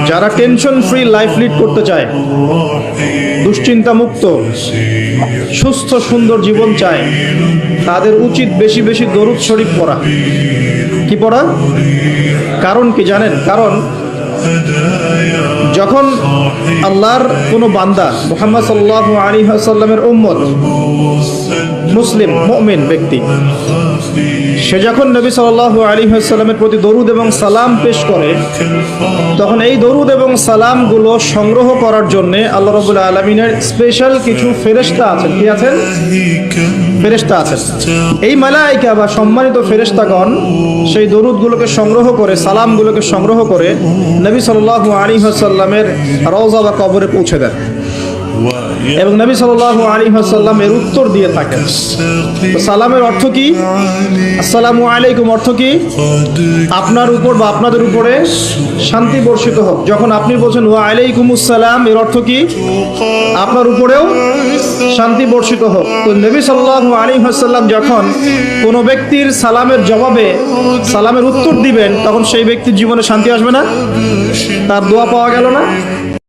যারা tension free life lead করতে চায়, দুশ্চিন্তা মুক্ত সুস্থ সুন্দর জীবন চায়, তাদের উচিত বেশি বেশি দরুদ শরীফ পড়া। কি পড়া? কারণ কি জানেন? কারণ যখন আল্লাহর কোনো বান্দা মুহাম্মদ সাল্লাল্লাহু আলাইহি ওয়াসাল্লামের উম্মত, মুসলিম মুমিন ব্যক্তি, সে যখন নবী সাল্লাল্লাহু আলাইহি ওয়াসাল্লামের প্রতি দরুদ এবং সালাম পেশ করে, তখন এই দরুদ এবং সালামগুলো সংগ্রহ করার জন্য আল্লাহ রাব্বুল আলামিনের স্পেশাল কিছু ফেরেশতা আছেন। কি আছেন? ফেরেশতা আছেন। এই মালায়েকা বা সম্মানিত ফেরেশতাগণ সেই দরুদগুলোকে সংগ্রহ করে, সালামগুলোকে সংগ্রহ করে নবী সাল্লাল্লাহু আলাইহি ওয়াসাল্লামের রওজা বা কবরে পৌঁছে দেন এবং নবী সাল্লাল্লাহু আলাইহি ওয়াসাল্লাম এর উত্তর দিয়ে থাকেন। তো সালামের অর্থ কি? আসসালামু আলাইকুম অর্থ কি? আপনার উপর বা আপনাদের উপরে শান্তি বর্ষিত হোক। যখন আপনি বলছেন ওয়া আলাইকুমুস সালাম, এর অর্থ কি? আপনার উপরেও শান্তি বর্ষিত হোক। তো নবী সাল্লাল্লাহু আলাইহি ওয়াসাল্লাম যখন কোনো ব্যক্তির সালামের জবাবে সালামের উত্তর দিবেন, তখন সেই ব্যক্তির জীবনে শান্তি আসবে না? তার দোয়া পাওয়া গেল না?